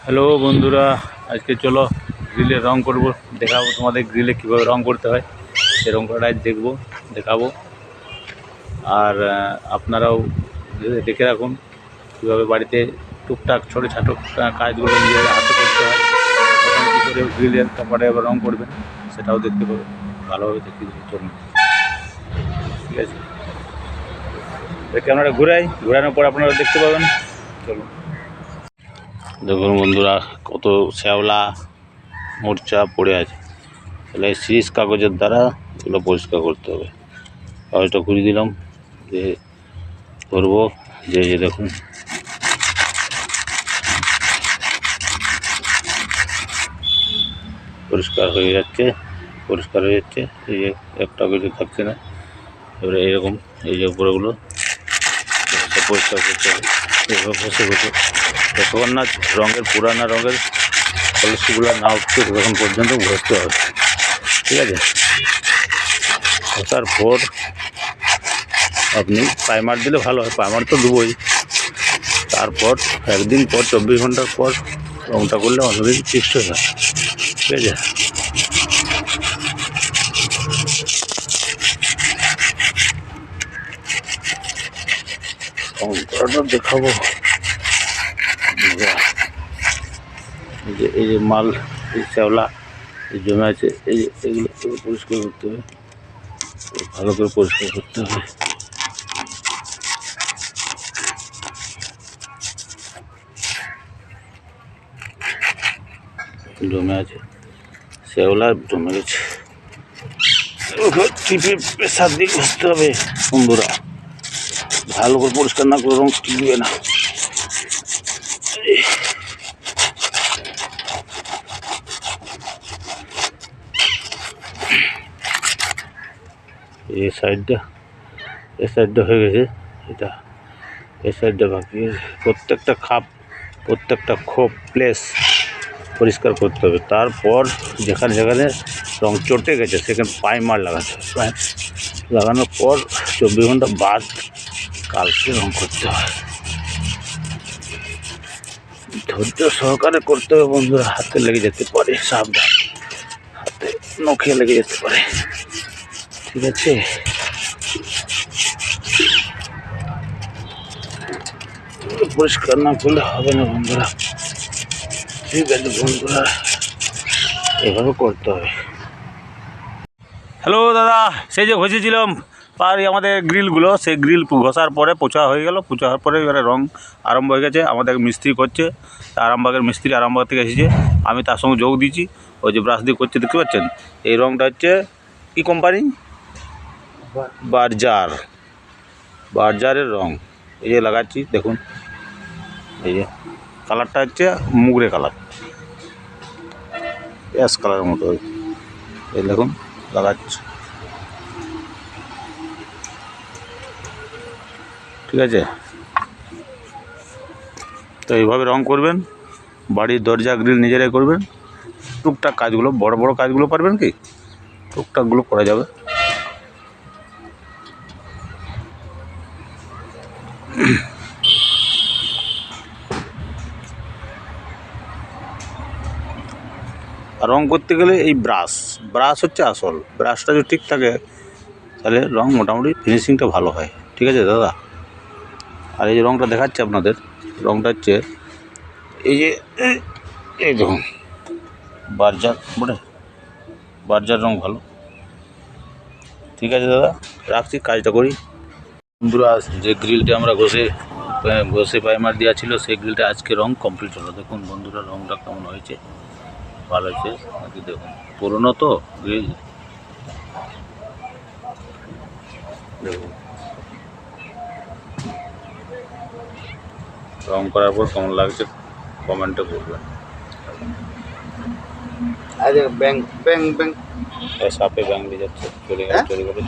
Hello বন্ধুরা, আজকে চলো গ্রিলে রং করব। দেখাবো তোমাদের গ্রিলে কীভাবে রং করতে হয়, সে রং করাটা দেখাবো। আর আপনারাও দেখে রাখুন কীভাবে বাড়িতে টুকটাক ছোটো ছোটো কাজগুলো নিজের হাতে করতে হয়। প্রথমে কী করে গ্রিলের কাপড়ে আবার রং করবেন সেটাও দেখতে পাবেন, ভালোভাবে দেখতে চলুন। ঠিক আছে, ক্যামেরাটা ঘোরানোর পর আপনারা দেখতে পাবেন। চলুন। দেখুন বন্ধুরা, কত শ্যাওলা মোর্চা পড়ে আছে। তাহলে সিরিজ কাগজের দ্বারা এগুলো পরিষ্কার করতে হবে। কাগজটা ঘুরিয়ে দিলাম, যে ধরবো যে দেখুন পরিষ্কার হয়ে যাচ্ছে। এই যে একটা কিছু থাকছে না। এবারে এইরকম এই যে উপরেগুলো পরিষ্কার করতে হবে। এভাবে বসে যতক্ষণ না রঙের পুরানা রঙের পলিশিগুলো না উঠছে ততক্ষণ পর্যন্ত ঘষতে হবে। ঠিক আছে, ঘষার পর আপনি প্রাইমার দিলে ভালো হয়। প্রাইমার তো দেবই, তারপর একদিন পর 24 ঘন্টার পর রঙটা করলে অনেকদিন ফিক্সড হয়ে যায়। ঠিক আছে, রঙ করাটা দেখাবো। এই যে মাল, এই শ্যাওলা জমে আছে, এগুলো পরিষ্কার করতে হবে, ভালো করে পরিষ্কার করতে হবে। জমে আছে শ্যাওলা, জমে গেছে, টিপে প্রেসার দিয়ে ঘষতে হবে বন্ধুরা। ভালো করে পরিষ্কার না করে রঙ টিকবে না। এই সাইডটা হয়ে গেছে, এই সাইডটা বাকি। প্রত্যেকটা খোপ প্লেস পরিষ্কার করতে হবে। তারপর যেখানে রং চটে গেছে সেখানে প্রাইমার লাগাতে হবে। লাগানোর পর 24 ঘন্টা বাদ কালকে রং করতে হয়। ধৈর্য সহকারে করতে হবে বন্ধুরা, হাতে লেগে যেতে পারে, সাবধান, হাতে নখে লেগে যেতে পারে। ঠিক আছে, পরিষ্কার না করলে হবে না বন্ধুরা। ঠিক আছে বন্ধুরা, এভাবে করতে হবে। হ্যালো দাদা, সেই যে ঘষেছিলাম আমাদের গ্রিলগুলো, সেই গ্রিল ঘষার পরে পোছা হয়ে গেল। পোছা হওয়ার পরে এবারে রং আরম্ভ হয়ে গেছে। আমাদের মিস্ত্রি করছে, মিস্ত্রি আরামবাগ থেকে এসেছে। আমি তার সঙ্গে যোগ দিয়েছি। ওই যে ব্রাশ দিয়ে করছে, দেখতে পাচ্ছেন। এই রংটা হচ্ছে কী কোম্পানি? বার্জারের রং। এই যে লাগাচ্ছি, দেখুন। এই যে কালারটা হচ্ছে মুগরে কালার, অ্যাশ কালারের মতো। এই দেখুন লাগাচ্ছি। ঠিক আছে, তো এইভাবে রং করবেন। বাড়ির দরজা গ্রিল নিজেরাই করবেন। টুকটাক কাজগুলো, বড় বড় কাজগুলো পারবেন কি, টুকটাকগুলো করা যাবে। আর রং করতে গেলে এই ব্রাশ হচ্ছে আসল। ব্রাশটা যদি ঠিক থাকে তাহলে রং মোটামুটি ফিনিশিংটা ভালো হয়। ঠিক আছে দাদা। আর এই যে রংটা দেখাচ্ছে আপনাদের, রংটা হচ্ছে এই দেখুন বার্জার রং ভালো। ঠিক আছে দাদা, রাখছি, কাজটা করি। বন্ধুরা, যে গ্রিলটা আমরা ঘষে প্রাইমার দেওয়া ছিল, সেই গ্রিলটা আজকে রং কমপ্লিট হলো। দেখুন বন্ধুরা, রংটা কেমন হয়েছে, ভালো হয়েছে নাকি? দেখুন, পুরনো তো গ্রিল। দেখুন রং করার পর কেমন লাগছে কমেন্টে বলবেন। সাপে ব্যাং দিয়ে যাচ্ছে, চলে গেলে